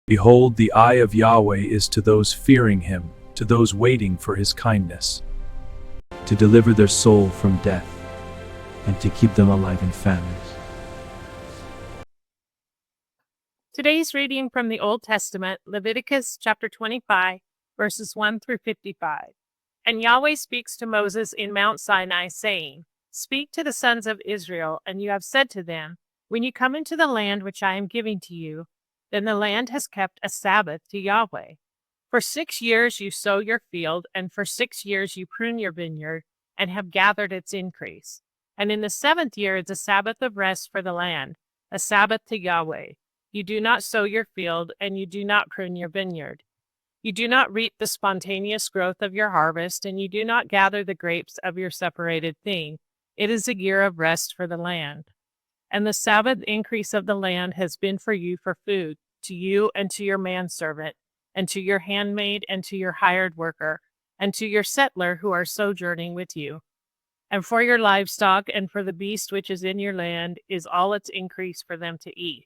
Behold, the eye of Yahweh is to those fearing him, to those waiting for his kindness, to deliver their soul from death, and to keep them alive in famines. Today's reading from the Old Testament, Leviticus chapter 25, verses 1 through 55. And Yahweh speaks to Moses in Mount Sinai, saying, Speak to the sons of Israel, and you have said to them, When you come into the land which I am giving to you, then the land has kept a Sabbath to Yahweh. For 6 years you sow your field, and for 6 years you prune your vineyard, and have gathered its increase. And in the 7th year is a Sabbath of rest for the land, a Sabbath to Yahweh. You do not sow your field, and you do not prune your vineyard. You do not reap the spontaneous growth of your harvest, and you do not gather the grapes of your separated thing. It is a year of rest for the land. And the Sabbath increase of the land has been for you for food, to you and to your manservant, and to your handmaid and to your hired worker, and to your settler who are sojourning with you. And for your livestock and for the beast which is in your land is all its increase for them to eat.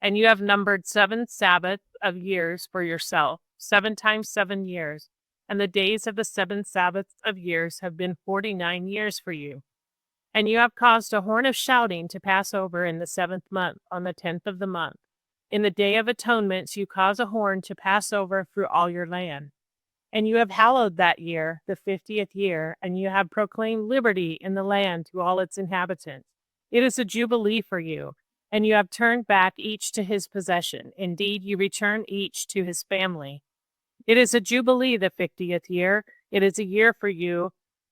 And you have numbered 7 Sabbaths of years for yourself, 7 times 7 years, and the days of the 7 Sabbaths of years have been 49 years for you. And you have caused a horn of shouting to pass over in the 7th month, on the 10th of the month. In the day of atonements you cause a horn to pass over through all your land. And you have hallowed that year, the 50th year, and you have proclaimed liberty in the land to all its inhabitants. It is a jubilee for you, and you have turned back each to his possession. Indeed, you return each to his family. It is a jubilee the 50th year. It is a year for you.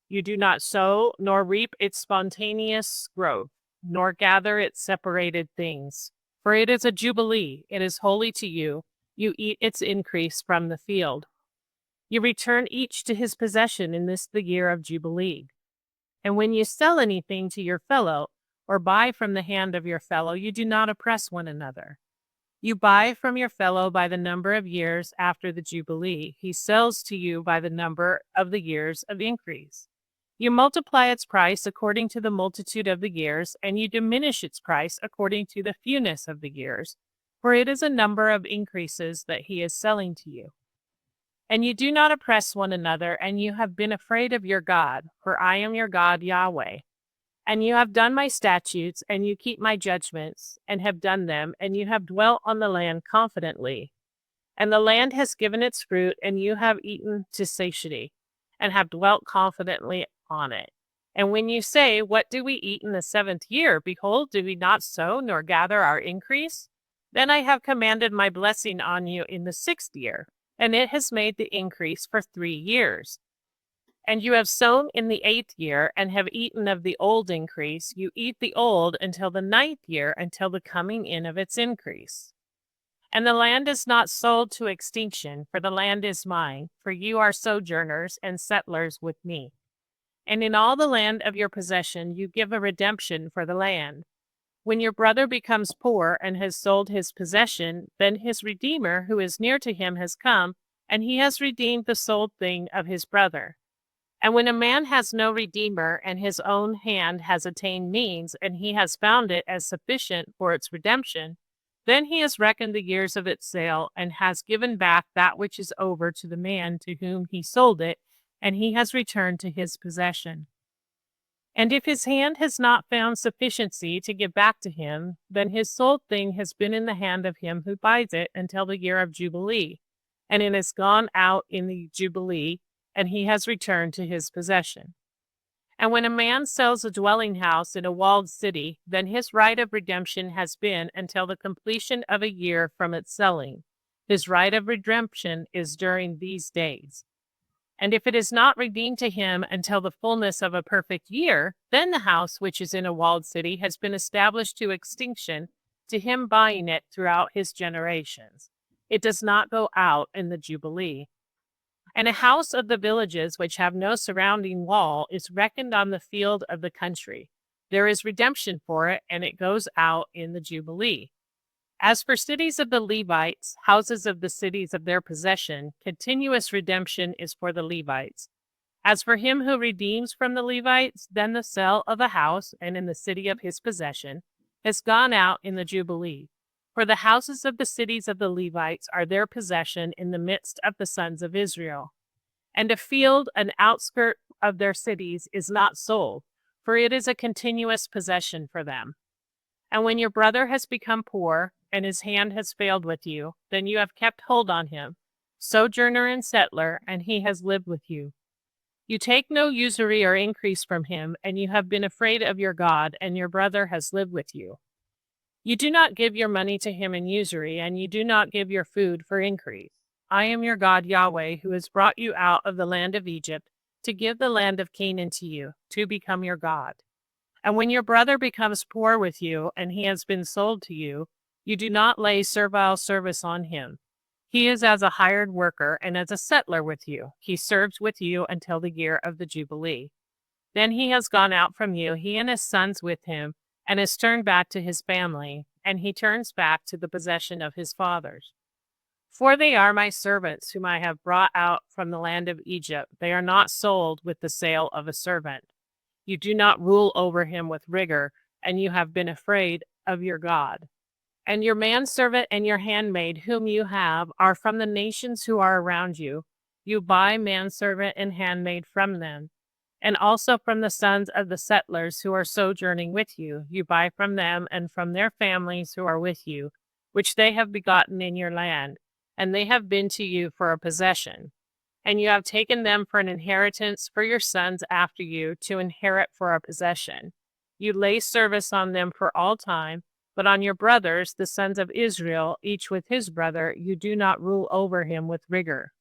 You do not sow, nor reap its spontaneous growth, nor gather its separated things. For it is a jubilee, it is holy to you. You eat its increase from the field. You return each to his possession in this the year of jubilee. And when you sell anything to your fellow, or buy from the hand of your fellow, you do not oppress one another. You buy from your fellow by the number of years after the jubilee. He sells to you by the number of the years of increase. You multiply its price according to the multitude of the years, and you diminish its price according to the fewness of the years, for it is a number of increases that he is selling to you. And you do not oppress one another, and you have been afraid of your God, for I am your God Yahweh. And you have done my statutes, and you keep my judgments, and have done them, and you have dwelt on the land confidently. And the land has given its fruit, and you have eaten to satiety, and have dwelt confidently on it. And when you say, What do we eat in the 7th year? Behold, do we not sow nor gather our increase? Then I have commanded my blessing on you in the 6th year, and it has made the increase for 3 years. And you have sown in the 8th year, and have eaten of the old increase. You eat the old until the 9th year, until the coming in of its increase. And the land is not sold to extinction, for the land is mine, for you are sojourners and settlers with me. And in all the land of your possession you give a redemption for the land. When your brother becomes poor and has sold his possession, then his redeemer who is near to him has come, and he has redeemed the sold thing of his brother. And when a man has no redeemer, and his own hand has attained means, and he has found it as sufficient for its redemption, then he has reckoned the years of its sale, and has given back that which is over to the man to whom he sold it, and he has returned to his possession. And if his hand has not found sufficiency to give back to him, then his sold thing has been in the hand of him who buys it until the year of Jubilee, and it has gone out in the Jubilee, and he has returned to his possession. And when a man sells a dwelling house in a walled city, then his right of redemption has been until the completion of a year from its selling. His right of redemption is during these days. And if it is not redeemed to him until the fullness of a perfect year, then the house which is in a walled city has been established to extinction, to him buying it throughout his generations. It does not go out in the Jubilee. And a house of the villages which have no surrounding wall is reckoned on the field of the country. There is redemption for it, and it goes out in the Jubilee. As for cities of the Levites, houses of the cities of their possession, continuous redemption is for the Levites. As for him who redeems from the Levites, then the sale of a house and in the city of his possession has gone out in the Jubilee. For the houses of the cities of the Levites are their possession in the midst of the sons of Israel. And a field, an outskirt of their cities, is not sold, for it is a continuous possession for them. And when your brother has become poor, and his hand has failed with you, then you have kept hold on him, sojourner and settler, and he has lived with you. You take no usury or increase from him, and you have been afraid of your God, and your brother has lived with you. You do not give your money to him in usury, and you do not give your food for increase. I am your God Yahweh, who has brought you out of the land of Egypt, to give the land of Canaan to you, to become your God. And when your brother becomes poor with you, and he has been sold to you, you do not lay servile service on him. He is as a hired worker and as a settler with you. He serves with you until the year of the Jubilee. Then he has gone out from you, he and his sons with him, and is turned back to his family, and he turns back to the possession of his fathers. For they are my servants, whom I have brought out from the land of Egypt. They are not sold with the sale of a servant. You do not rule over him with rigor, and you have been afraid of your God. And your manservant and your handmaid, whom you have, are from the nations who are around you. You buy manservant and handmaid from them. And also from the sons of the settlers who are sojourning with you. You buy from them and from their families who are with you, which they have begotten in your land, and they have been to you for a possession. And you have taken them for an inheritance for your sons after you to inherit for a possession. You lay service on them for all time, but on your brothers, the sons of Israel, each with his brother, you do not rule over him with rigor.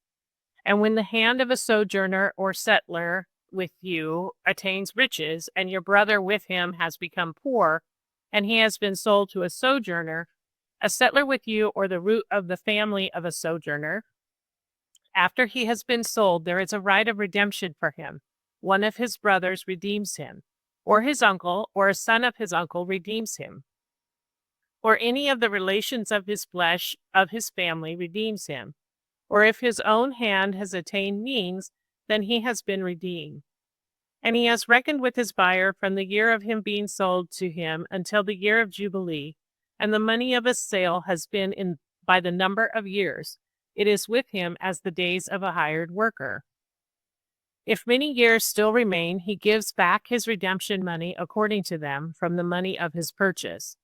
And when the hand of a sojourner or settler with you attains riches, and your brother with him has become poor, and he has been sold to a sojourner, a settler with you, or the root of the family of a sojourner, after he has been sold, there is a right of redemption for him. One of his brothers redeems him, or his uncle, or a son of his uncle redeems him, or any of the relations of his flesh of his family redeems him. Or if his own hand has attained means, then he has been redeemed. And he has reckoned with his buyer from the year of him being sold to him until the year of Jubilee, and the money of his sale has been in by the number of years. It is with him as the days of a hired worker. If many years still remain, he gives back his redemption money according to them from the money of his purchase.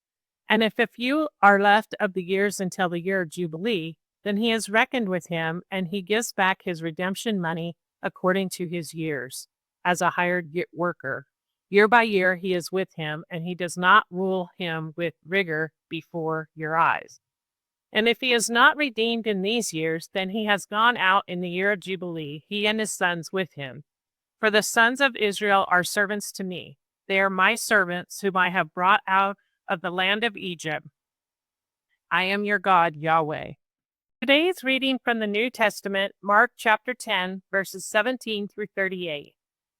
And if a few are left of the years until the year of Jubilee, then he is reckoned with him, and he gives back his redemption money according to his years, as a hired worker. Year by year he is with him, and he does not rule him with rigor before your eyes. And if he is not redeemed in these years, then he has gone out in the year of Jubilee, he and his sons with him. For the sons of Israel are servants to me. They are my servants, whom I have brought out of the land of Egypt. I am your God, Yahweh. Today's reading from the New Testament, Mark chapter 10, verses 17 through 38.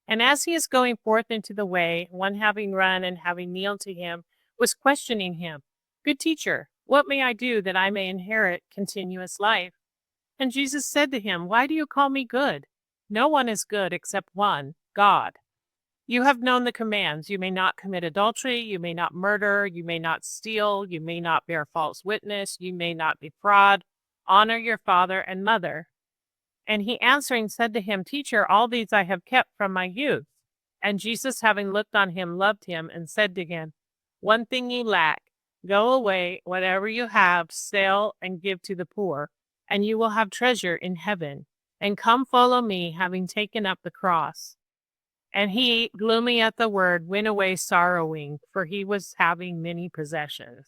And as he is going forth into the way, one having run and having kneeled to him was questioning him, Good teacher, what may I do that I may inherit continuous life? And Jesus said to him, Why do you call me good? No one is good except one, God. You have known the commands. You may not commit adultery, you may not murder, you may not steal, you may not bear false witness, you may not defraud, honor your father and mother. And he answering said to him, Teacher, all these I have kept from my youth. And Jesus, having looked on him, loved him, and said to him, One thing ye lack. Go away, whatever you have, sell and give to the poor, and you will have treasure in heaven. And come follow me, having taken up the cross. And he, gloomy at the word, went away sorrowing, for he was having many possessions.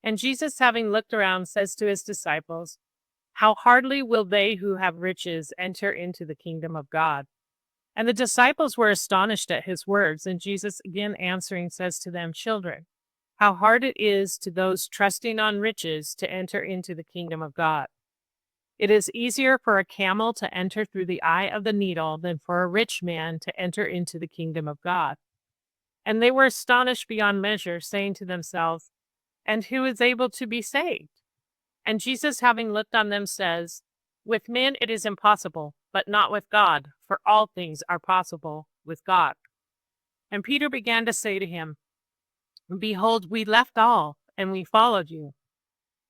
And Jesus, having looked around, says to his disciples, How hardly will they who have riches enter into the kingdom of God? And the disciples were astonished at his words. And Jesus, again answering, says to them, Children, how hard it is to those trusting on riches to enter into the kingdom of God. It is easier for a camel to enter through the eye of the needle than for a rich man to enter into the kingdom of God. And they were astonished beyond measure, saying to themselves, And who is able to be saved? And Jesus, having looked on them, says, With men it is impossible, but not with God, for all things are possible with God. And Peter began to say to him, Behold, we left all, and we followed you.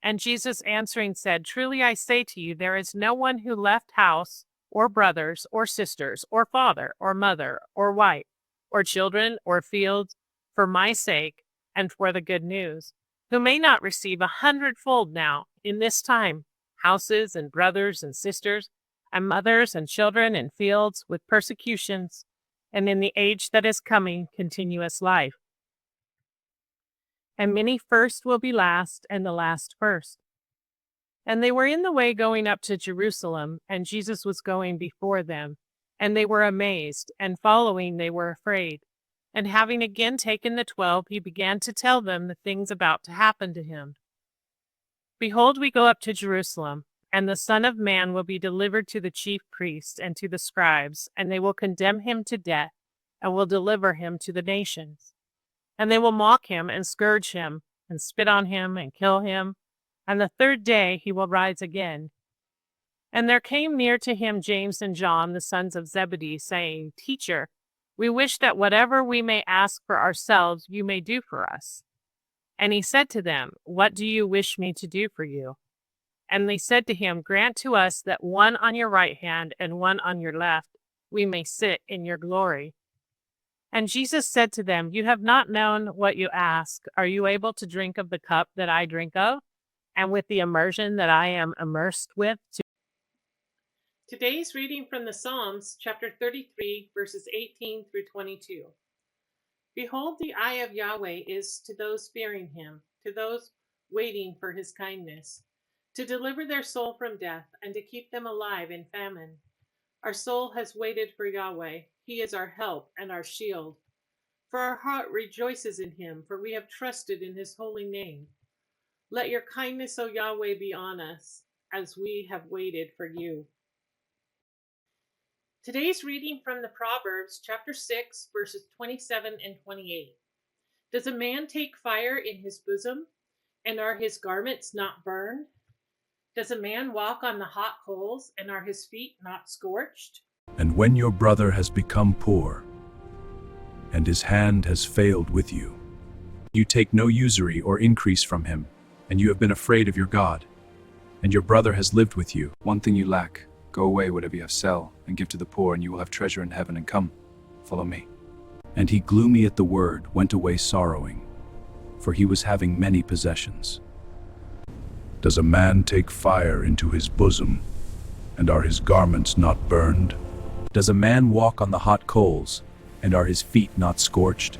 And Jesus answering said, Truly I say to you, there is no one who left house, or brothers, or sisters, or father, or mother, or wife, or children, or fields, for my sake, and for the good news, who may not receive 100-fold now, in this time, houses, and brothers, and sisters, and mothers, and children, and fields, with persecutions, and in the age that is coming, continuous life. And many first will be last, and the last first. And they were in the way going up to Jerusalem, and Jesus was going before them. And they were amazed, and following they were afraid. And having again taken the 12, he began to tell them the things about to happen to him. Behold, we go up to Jerusalem, and the Son of Man will be delivered to the chief priests and to the scribes, and they will condemn him to death, and will deliver him to the nations. And they will mock him, and scourge him, and spit on him, and kill him. And the third day he will rise again. And there came near to him James and John, the sons of Zebedee, saying, Teacher, we wish that whatever we may ask for ourselves, you may do for us. And he said to them, What do you wish me to do for you? And they said to him, Grant to us that one on your right hand and one on your left, we may sit in your glory. And Jesus said to them, You have not known what you ask. Are you able to drink of the cup that I drink of, and with the immersion that I am immersed with? Today's reading from the Psalms, chapter 33, verses 18 through 22. Behold, the eye of Yahweh is to those fearing him, to those waiting for his kindness, to deliver their soul from death, and to keep them alive in famine. Our soul has waited for Yahweh. He is our help and our shield. For our heart rejoices in him, for we have trusted in his holy name. Let your kindness, O Yahweh, be on us, as we have waited for you. Today's reading from the Proverbs, chapter 6, verses 27 and 28. Does a man take fire in his bosom, and are his garments not burned? Does a man walk on the hot coals, and are his feet not scorched? And when your brother has become poor, and his hand has failed with you, you take no usury or increase from him, and you have been afraid of your God, and your brother has lived with you. One thing you lack, go away, whatever you have sell, and give to the poor, and you will have treasure in heaven, and come, follow me. And he, gloomy at the word, went away sorrowing, for he was having many possessions. Does a man take fire into his bosom, and are his garments not burned? Does a man walk on the hot coals, and are his feet not scorched?